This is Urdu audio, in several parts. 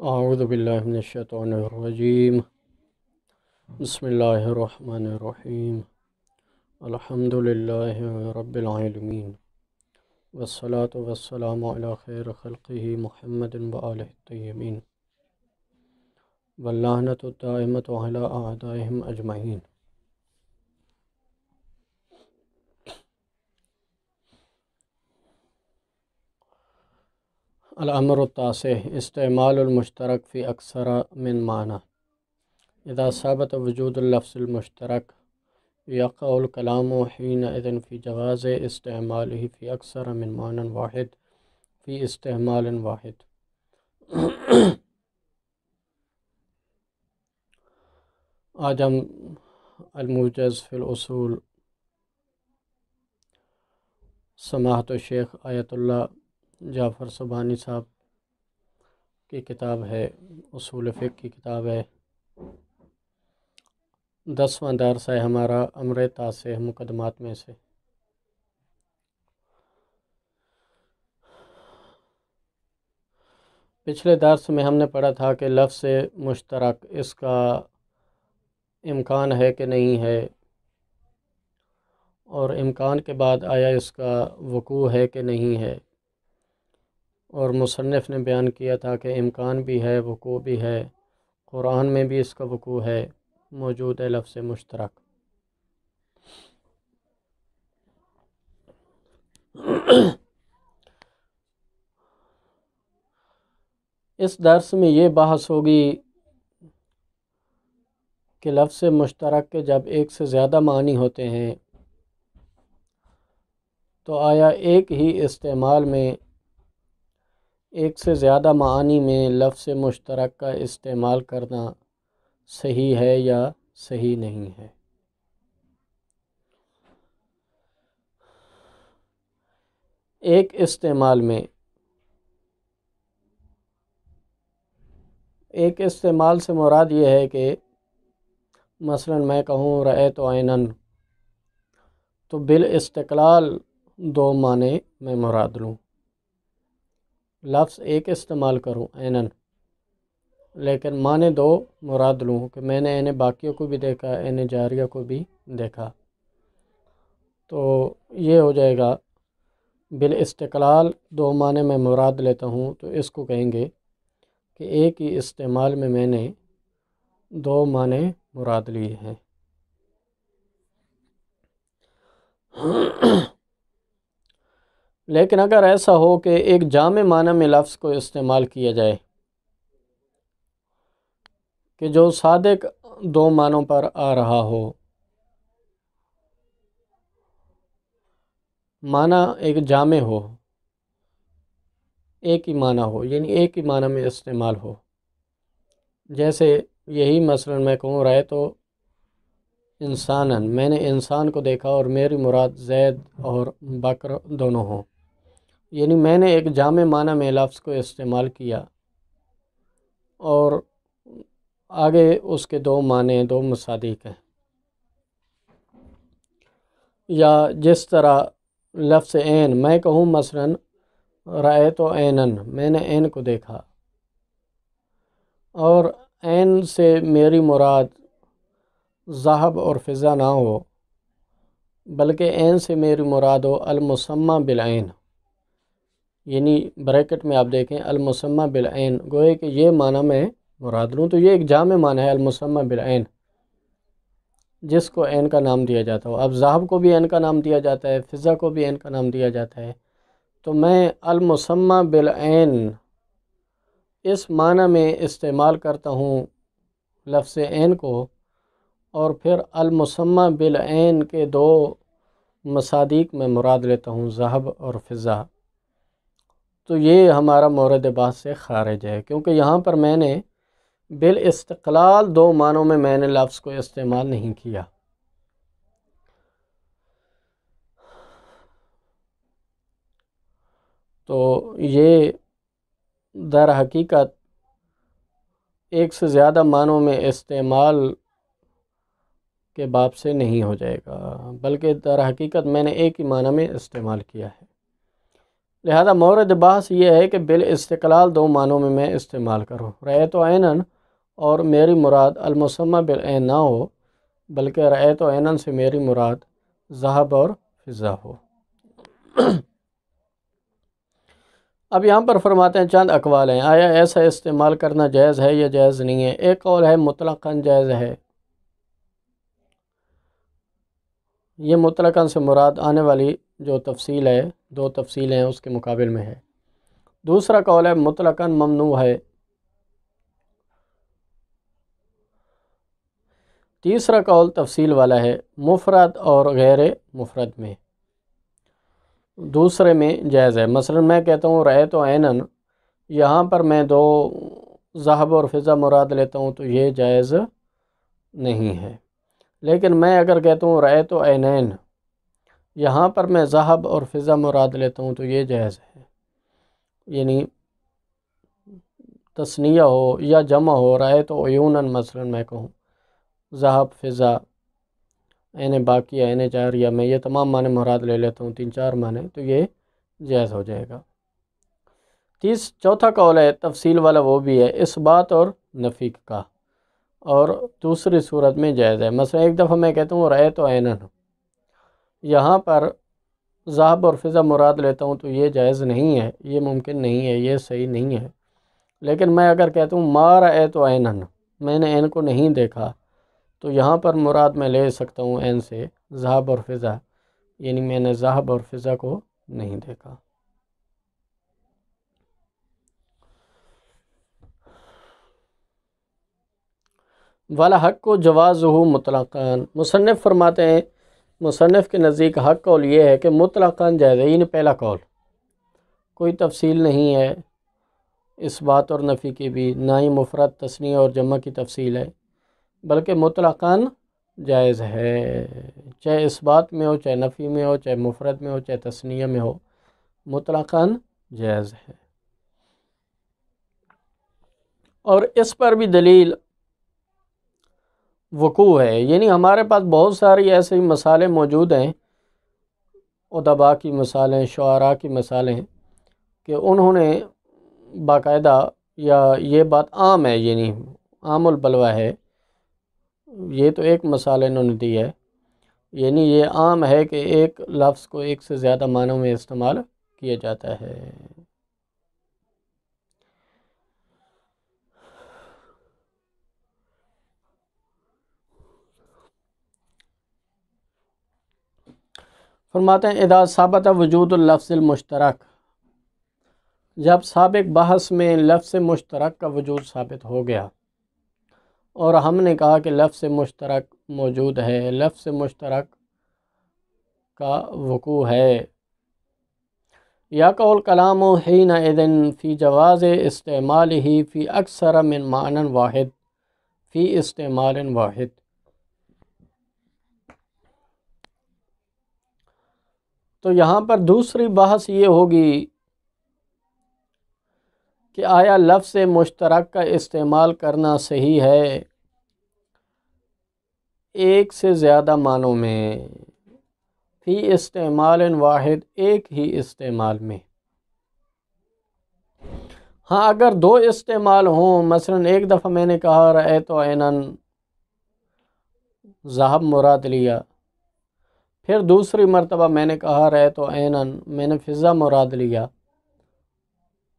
اعوذ باللہ من الشیطان الرجیم بسم اللہ الرحمن الرحیم الحمد للہ رب العالمین والصلاة والسلام علی خیر خلقہ محمد وآلہ الطیبین واللعنۃ الدائمۃ علی اعدائہم اجمعین۔ الامر التاسع استعمال المشترک فی اکثر من معنی۔ اذا ثبت وجود اللفظ المشترک یقع الکلام حینئذ فی جواز استعمالہ فی اکثر من معنی واحد فی استعمال واحد۔ آج ہم الموجز فی الاصول سماحت الشیخ آیت اللہ جعفر سبحانی صاحب کی کتاب ہے، اصول فقہ کی کتاب ہے۔ 10واں درس ہے ہمارا امر تاسع مقدمات میں سے۔ پچھلے درس میں ہم نے پڑھا تھا کہ لفظ مشترک اس کا امکان ہے کہ نہیں ہے، اور امکان کے بعد آیا اس کا وقوع ہے کہ نہیں ہے، اور مصنف نے بیان کیا تھا کہ امکان بھی ہے، وقوع بھی ہے، قرآن میں بھی اس کا وقوع ہے، موجود ہے لفظ مشترک۔ اس درس میں یہ بحث ہوگی کہ لفظ مشترک کے جب ایک سے زیادہ معنی ہوتے ہیں تو آیا ایک ہی استعمال میں ایک سے زیادہ معانی میں لفظ مشترک کا استعمال کرنا صحیح ہے یا صحیح نہیں ہے۔ ایک استعمال میں، ایک استعمال سے مراد یہ ہے کہ مثلا میں کہوں رأیت عینن تو بالاستقلال دو معنی میں مراد لوں، لفظ ایک استعمال کروں عینن لیکن معنی دو مراد لوں کہ میں نے عین باقیوں کو بھی دیکھا، عین جاریہ کو بھی دیکھا، تو یہ ہو جائے گا بالاستقلال دو معنی میں مراد لیتا ہوں، تو اس کو کہیں گے کہ ایک ہی استعمال میں نے دو معنی مراد لیے ہیں۔ لیکن اگر ایسا ہو کہ ایک جامع معنی میں لفظ کو استعمال کیا جائے کہ جو صادق دو معنوں پر آ رہا ہو، معنی ایک جامع ہو، ایک ہی معنی ہو، یعنی ایک ہی معنی میں استعمال ہو، جیسے یہی مثلا میں کہوں رہے تو انساناً، میں نے انسان کو دیکھا اور میری مراد زید اور بکر دونوں ہوں، یعنی میں نے ایک جامع معنی میں لفظ کو استعمال کیا اور آگے اس کے دو معنی دو مصادیق ہیں۔ یا جس طرح لفظ عین، میں کہوں مثلا رأیت عینن، میں نے عین کو دیکھا، اور عین سے میری مراد ذہب اور فضہ نہ ہو بلکہ عین سے میری مراد ہو المسمى بالعین، یعنی بریکٹ میں آپ دیکھیں المسمى بالعین، گوئے کہ یہ معنی میں مراد لوں، تو یہ ایک جامع معنی ہے المسمى بالعین، جس کو عین کا نام دیا جاتا ہو۔ اب ذہب کو بھی عین کا نام دیا جاتا ہے، فضہ کو بھی عین کا نام دیا جاتا ہے، تو میں المسمى بالعین اس معنی میں استعمال کرتا ہوں لفظ عین کو، اور پھر المسمى بالعین کے دو مصادیق میں مراد لیتا ہوں ذہب اور فضہ، تو یہ ہمارا مورد بحث سے خارج ہے، کیونکہ یہاں پر میں نے بالاستقلال دو معنوں میں نے لفظ کو استعمال نہیں کیا۔ تو یہ در حقیقت ایک سے زیادہ معنوں میں استعمال کے باب سے نہیں ہو جائے گا، بلکہ در حقیقت میں نے ایک ہی معنی میں استعمال کیا ہے۔ لہذا مورد بحث یہ ہے کہ بالاستقلال دو معنوں میں استعمال کروں، رأیت عیناً اور میری مراد المسمى بالعین نہ ہو، بلکہ رأیت عیناً سے میری مراد ذہب اور فضا ہو۔ اب یہاں پر فرماتے ہیں چند اقوال ہیں، آیا ایسا استعمال کرنا جائز ہے یا جائز نہیں ہے؟ ایک قول ہے مطلقاً جائز ہے، یہ مطلقاً سے مراد آنے والی جو تفصیل ہے، دو تفصیلیں ہیں اس کے مقابل میں ہے۔ دوسرا قول ہے مطلقاً ممنوع ہے۔ تیسرا قول تفصیل والا ہے، مفرد اور غیر مفرد میں، دوسرے میں جائز ہے۔ مثلا میں کہتا ہوں رأیت عیناً، یہاں پر میں دو ذہب اور فضا مراد لیتا ہوں تو یہ جائز نہیں ہے۔ لیکن میں اگر کہتا ہوں رأیت عینین، یہاں پر میں ذہب اور فضا مراد لیتا ہوں تو یہ جائز ہے۔ یعنی تثنیہ ہو یا جمع ہو، رأیت عیوناً مثلا میں کہوں، ذہب فضا عین باقیہ عین جاریہ، میں یہ تمام معنی مراد لے لیتا ہوں، 3-4 معنی، تو یہ جائز ہو جائے گا۔ چوتھا قول ہے تفصیل والا، وہ بھی ہے اس بات اور نفی کا، اور دوسری صورت میں جائز ہے۔ مثلا ایک دفعہ میں کہتا ہوں رأیت عیناً، یہاں پر ذہب اور فضا مراد لیتا ہوں تو یہ جائز نہیں ہے، یہ ممکن نہیں ہے، یہ صحیح نہیں ہے۔ لیکن میں اگر کہتا ہوں ما رأیت عیناً، میں نے عین کو نہیں دیکھا، تو یہاں پر مراد میں لے سکتا ہوں عین سے ذہب اور فضا، یعنی میں نے ذہب اور فضا کو نہیں دیکھا۔ وَالْحَقُّ جَوَازُهُ مطلقاً، مصنف فرماتے ہیں مصنف کے نزدیک حق قول یہ ہے کہ مطلقاً جائز ہے، یعنی پہلا قول، کوئی تفصیل نہیں ہے اس بات اور نفی کی بھی، نہ ہی مفرد تثنیہ اور جمع کی تفصیل ہے، بلکہ مطلقاً جائز ہے، چاہے اس بات میں ہو، چاہے نفی میں ہو، چاہے مفرد میں ہو، چاہے تثنیہ میں ہو، مطلقاً جائز ہے۔ اور اس پر بھی دلیل وقوع ہے، یعنی ہمارے پاس بہت ساری ایسی مثالیں موجود ہیں، ادباء کی مثالیں، شعراء کی مثالیں، کہ انہوں نے باقاعدہ، یا یہ بات عام ہے، یعنی عام البلوہ ہے، یہ تو ایک مثال انہوں نے دی ہے، یعنی یہ عام ہے کہ ایک لفظ کو ایک سے زیادہ معنوں میں استعمال کیا جاتا ہے۔ فرماتے ہیں اذا ثبت وجود اللفظ المشترک، جب سابق بحث میں لفظ مشترک کا وجود ثابت ہو گیا اور ہم نے کہا کہ لفظ مشترک موجود ہے، لفظ مشترک کا وقوع ہے، یا قول کلام حینئذ فی جواز استعمالہ فی اکثر من معنی واحد فی استعمال واحد، تو یہاں پر دوسری بحث یہ ہوگی کہ آیا لفظ مشترک کا استعمال کرنا صحیح ہے ایک سے زیادہ معنوں میں، فی استعمال واحد، ایک ہی استعمال میں۔ ہاں اگر دو استعمال ہوں، مثلا ایک دفعہ میں نے کہا رأیت عیناً، ذہب مراد لیا، پھر دوسری مرتبہ میں نے کہا رأیت عیناً، میں نے فضا مراد لیا،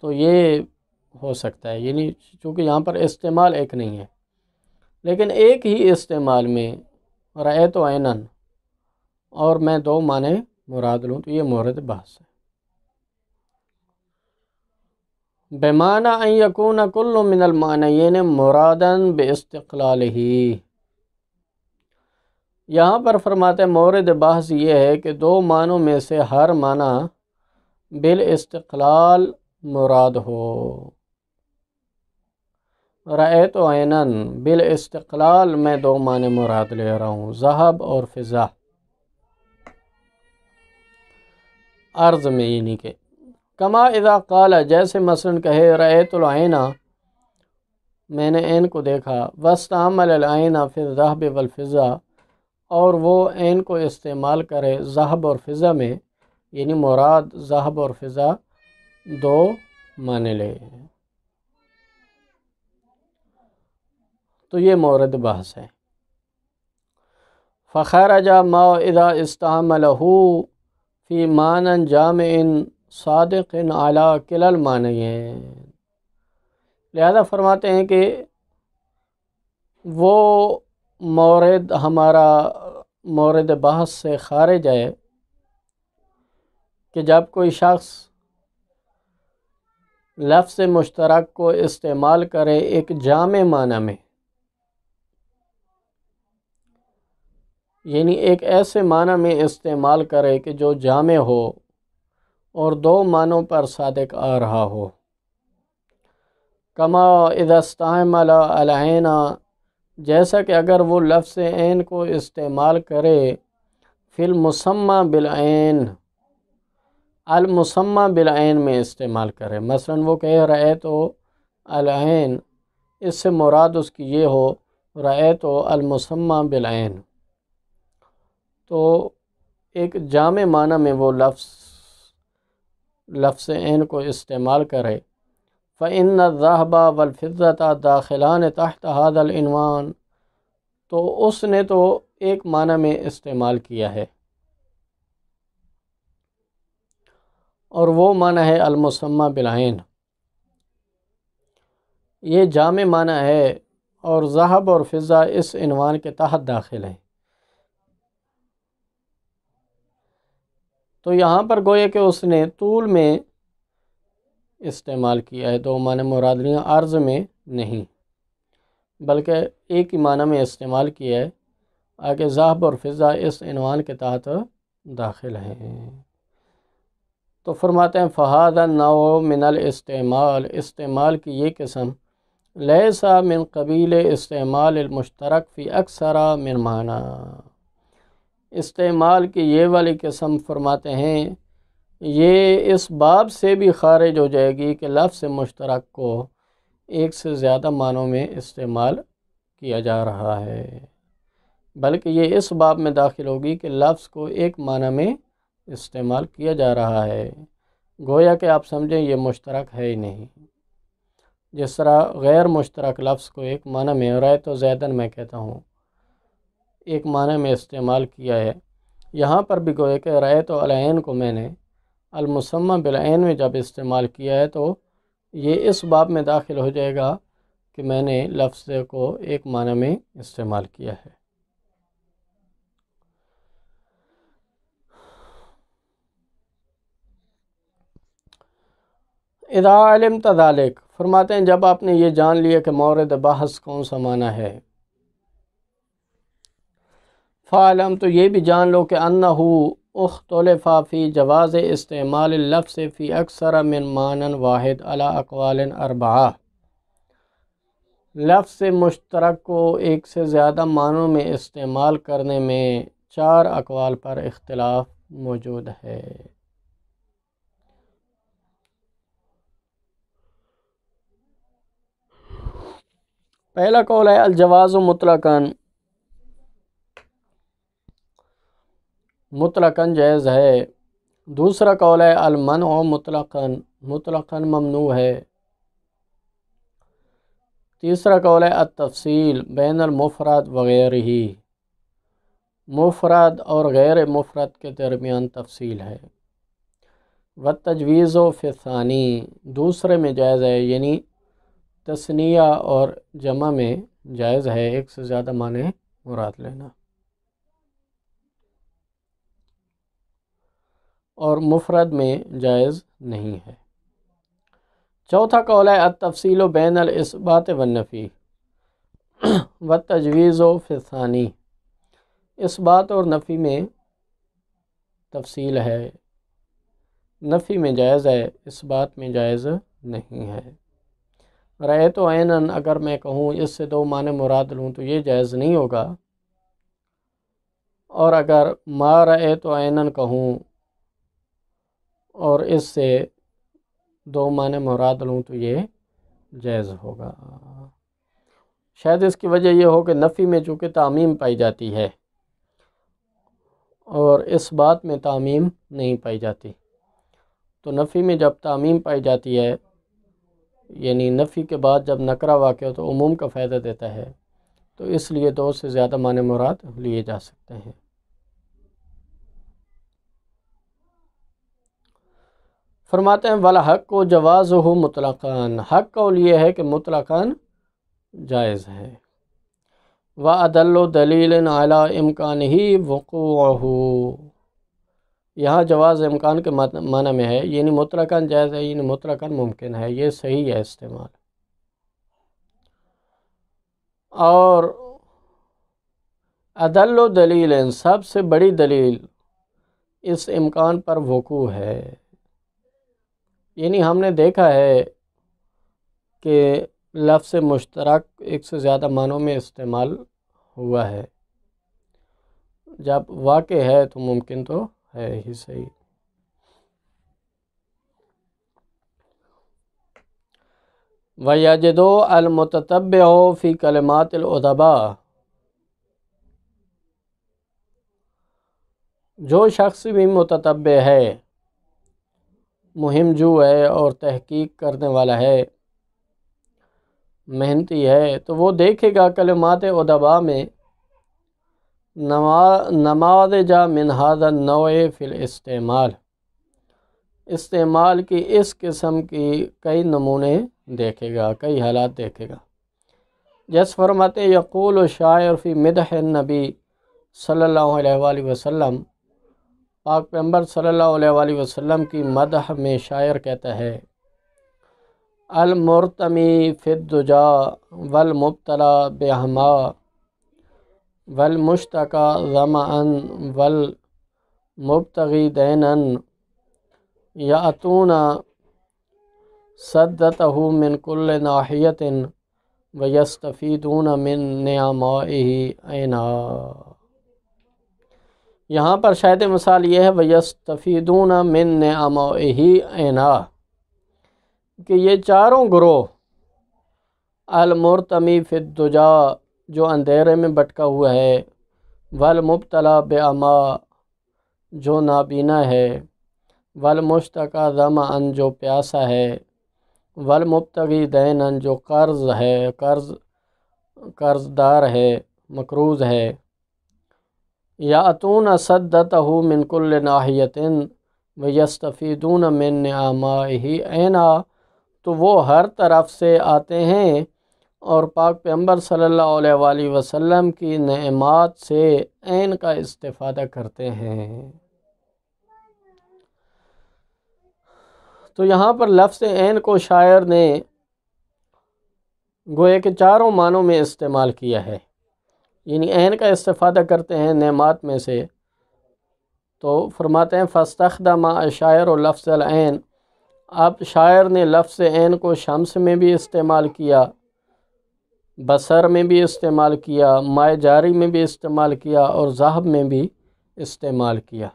تو یہ ہو سکتا ہے، یعنی چونکہ یہاں پر استعمال ایک نہیں ہے، لیکن ایک ہی استعمال میں رأیت عیناً اور میں دو معنی مراد لوں تو یہ مورد بحث ہے۔ بمعنی ان یکون کل من المعنیین مرادا باستقلالہ، یہاں پر فرماتے ہیں مورد بحث یہ ہے کہ دو معنوں میں سے ہر معنی بالاستقلال مراد ہو۔ رأیت عیناً بالاستقلال میں دو معنی مراد لے رہا ہوں، ذہب اور فضا، عرض میں، یعنی کہ کما اذا قال، جیسے مثلا کہے رأیت العین، میں نے عین کو دیکھا، واستعمل العین فی الذہب والفضہ، اور وہ عین کو استعمال کرے ذہب اور فضہ میں، یعنی مراد ذہب اور فضہ دو معنی لے، تو یہ مورد بحث ہے۔ فخرج ما اذا استعملہ فی معنی جامع صادق علی کلا المعنیین، لہذا فرماتے ہیں کہ وہ مورد ہمارا مورد بحث سے خارج ہے کہ جب کوئی شخص لفظ مشترک کو استعمال کرے ایک جامع معنی میں، یعنی ایک ایسے معنی میں استعمال کرے کہ جو جامع ہو اور دو معنوں پر صادق آ رہا ہو، کما اذا استعمل العین، جیسا کہ اگر وہ لفظ عین کو استعمال کرے فی المسمى بالعین، المسمى بالعین میں استعمال کرے، مثلا وہ کہہ رأیت العین، اس سے مراد اس کی یہ ہو رأیت المسمى بالعین، تو ایک جامع معنی میں وہ لفظ عین کو استعمال کرے، فإن الذهب والفضة داخلان تحت هذا العنوان، تو اس نے تو ایک معنی میں استعمال کیا ہے، اور وہ معنی ہے المسمى بالعین، یہ جامع معنی ہے، اور ذہب اور فضہ اس عنوان کے تحت داخل ہیں۔ تو یہاں پر گویا کہ اس نے طول میں استعمال کیا ہے، دو معنی مراد نہیں، عرض میں نہیں، بلکہ ایک ہی معنی میں استعمال کیا ہے، آگے ذہب اور فضہ اس عنوان کے تحت داخل ہیں۔ تو فرماتے ہیں فَهَذَا النَّوْعُ مِنَ الاستعمال، استعمال کی یہ قسم لَيْسَ من قبیل استعمال المشترک فی اکثر من معنی، استعمال کی یہ والی قسم فرماتے ہیں یہ اس باب سے بھی خارج ہو جائے گی کہ لفظ مشترک کو ایک سے زیادہ معنوں میں استعمال کیا جا رہا ہے، بلکہ یہ اس باب میں داخل ہوگی کہ لفظ کو ایک معنی میں استعمال کیا جا رہا ہے، گویا کہ آپ سمجھیں یہ مشترک ہے ہی نہیں، جس طرح غیر مشترک لفظ کو ایک معنی میں رأیت زیدن میں کہتا ہوں ایک معنی میں استعمال کیا ہے، یہاں پر بھی گویا کہ رأیت العین کو میں نے المسمى بالعین میں جب استعمال کیا ہے تو یہ اس باب میں داخل ہو جائے گا کہ میں نے لفظ کو ایک معنی میں استعمال کیا ہے۔ اذا علمت ذلک، فرماتے ہیں جب آپ نے یہ جان لیا کہ مورد بحث کون سا معنی ہے، فعلم، تو یہ بھی جان لو کہ انہ اختلف فی جواز استعمال اللفظ فی اکثر من معنی واحد علی اقوال اربعہ، لفظ مشترک کو ایک سے زیادہ معنوں میں استعمال کرنے میں 4 اقوال پر اختلاف موجود ہے۔ پہلا قول ہے الجواز مطلقاً جائز ہے، دوسرا قول ہے المنع مطلقاً ممنوع ہے، تیسرا قول ہے التفصیل بین المفرد وغیرہ، مفرد اور غیر مفرد کے درمیان تفصیل ہے، والتجویز فی الثانی، دوسرے میں جائز ہے، یعنی تثنیہ اور جمع میں جائز ہے ایک سے زیادہ معنی مراد لینا، اور مفرد میں جائز نہیں ہے۔ چوتھا قول ہے التفصیل بین الاثبات والنفی والتجویز فی الثانی، اثبات اور نفی میں تفصیل ہے، نفی میں جائز ہے، اثبات میں جائز نہیں ہے۔ رأیت عیناً اگر میں کہوں اس سے 2 معنی مراد لوں تو یہ جائز نہیں ہوگا، اور اگر ما رأیت عیناً کہوں اور اس سے 2 معنی مراد لوں تو یہ جائز ہوگا۔ شاید اس کی وجہ یہ ہو کہ نفی میں چونکہ تعمیم پائی جاتی ہے اور اس بات میں تعمیم نہیں پائی جاتی، تو نفی میں جب تعمیم پائی جاتی ہے، یعنی نفی کے بعد جب نکرہ واقع ہو تو عموم کا فائدہ دیتا ہے، تو اس لیے 2 سے زیادہ معنی مراد لیے جا سکتے ہیں۔ فرماتے ہیں وَالْحَقُّ جَوَازُهُ مطلقاً، حق قول یہ ہے کہ مطلقاً جائز ہے۔ وَأَدَلُّ دَلِيلٍ عَلَىٰ إِمْكَانِهِ وُقُوعُهُ، یہاں جواز امکان کے معنی میں ہے، یعنی مطلقاً جائز ہے، یعنی مطلقاً ممکن ہے، یہ صحیح ہے استعمال۔ اور ادل دلیل، سب سے بڑی دلیل اس امکان پر وقوع ہے، یعنی ہم نے دیکھا ہے کہ لفظ مشترک 1 سے زیادہ معنوں میں استعمال ہوا ہے، جب واقع ہے تو ممکن تو ہے ہی صحیح۔ وَيَجِدُ الْمُتَتَبِّعُ فِي كَلِمَاتِ الْأُدَبَاءِ، جو شخص بھی متتبع ہے، مہم جو ہے اور تحقیق کرنے والا ہے، محنتی ہے، تو وہ دیکھے گا کلمات ادباء میں نماذج من هذا النوع فی الاستعمال، استعمال کی اس قسم کی کئی نمونے دیکھے گا، کئی حالات دیکھے گا۔ جس فرماتے یقول الشاعر فی مدح النبی صلی اللہ علیہ وآلہ وسلم، پاک پیغمبر صلی اللہ علیہ وآلہ وسلم کی مدح میں شاعر کہتا ہے المرتمی فی الدجا والمبتلا بہما والمشتقى ظمأ والمبتغی دینا یأتون سدته من كل ناحیة ویستفیدون من نعمائه عینا۔ یہاں پر شاید مثال یہ ہے ویستفیدون من نعمائه عینا، کہ یہ چاروں گروہ المرتمی فی الدجا، جو اندھیرے میں بٹکا ہوا ہے، والمبتلا بعما، جو نابینا ہے، والمشتقى ظمأ، جو پیاسا ہے، والمبتغی دینا، جو قرض ہے، قرض دار ہے، مقروض ہے، یأتون سدته من كل ناحیة ویستفیدون من نعمائه عینا، تو وہ ہر طرف سے آتے ہیں اور پاک پیغمبر صلی اللہ علیہ وآلہ وسلم کی نعمات سے عین کا استفادہ کرتے ہیں۔ تو یہاں پر لفظ عین کو شاعر نے گویا کہ چاروں معنوں میں استعمال کیا ہے، یعنی عین کا استفادہ کرتے ہیں نعمات میں سے۔ تو فرماتے ہیں فاستخدم الشاعر لفظ العین، اب شاعر نے لفظ عین کو شمس میں بھی استعمال کیا، بصر میں بھی استعمال کیا، مائے جاری میں بھی استعمال کیا، اور ذہب میں بھی استعمال کیا۔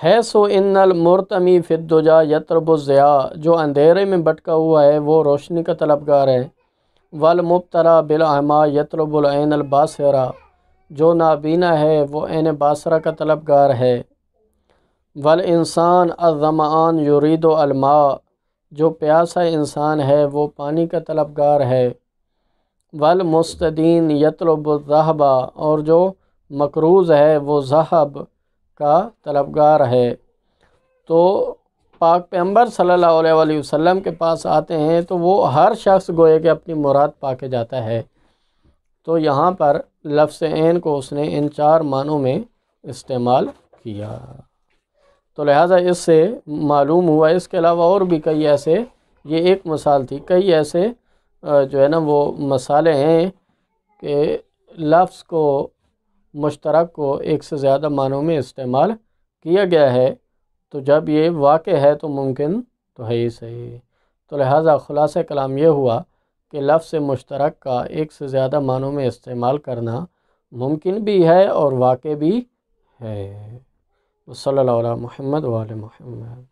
حیث ان المرتمی فی الدجا یطلب الضیاء، جو اندھیرے میں بٹکا ہوا ہے وہ روشنی کا طلبگار ہے، والمبتلا بالعما یطلب العین الباصرہ، جو نابینا ہے وہ عین باصرہ کا طلبگار ہے، والانسان الظمآن یرید الماء، جو پیاسا انسان ہے وہ پانی کا طلبگار ہے، والمستدین یطلب الذہب، اور جو مقروض ہے وہ ذہب کا طلبگار ہے۔ تو پاک پیغمبر صلی اللہ علیہ وآلہ وسلم کے پاس آتے ہیں تو وہ ہر شخص گوئے کہ اپنی مراد پا کے جاتا ہے، تو یہاں پر لفظ عین کو اس نے ان 4 معنوں میں استعمال کیا۔ تو لہٰذا اس سے معلوم ہوا، اس کے علاوہ اور بھی کئی ایسے، یہ ایک مثال تھی، کئی ایسے جو ہے نا وہ مثالیں ہیں کہ لفظ کو مشترک کو 1 سے زیادہ معنوں میں استعمال کیا گیا ہے، تو جب یہ واقع ہے تو ممکن تو ہے ہی صحیح۔ تو لہٰذا خلاصہ کلام یہ ہوا کہ لفظ مشترک کا 1 سے زیادہ معنوں میں استعمال کرنا ممکن بھی ہے اور واقع بھی ہے۔ صلی اللہ علیہ محمد وآلہ محمد۔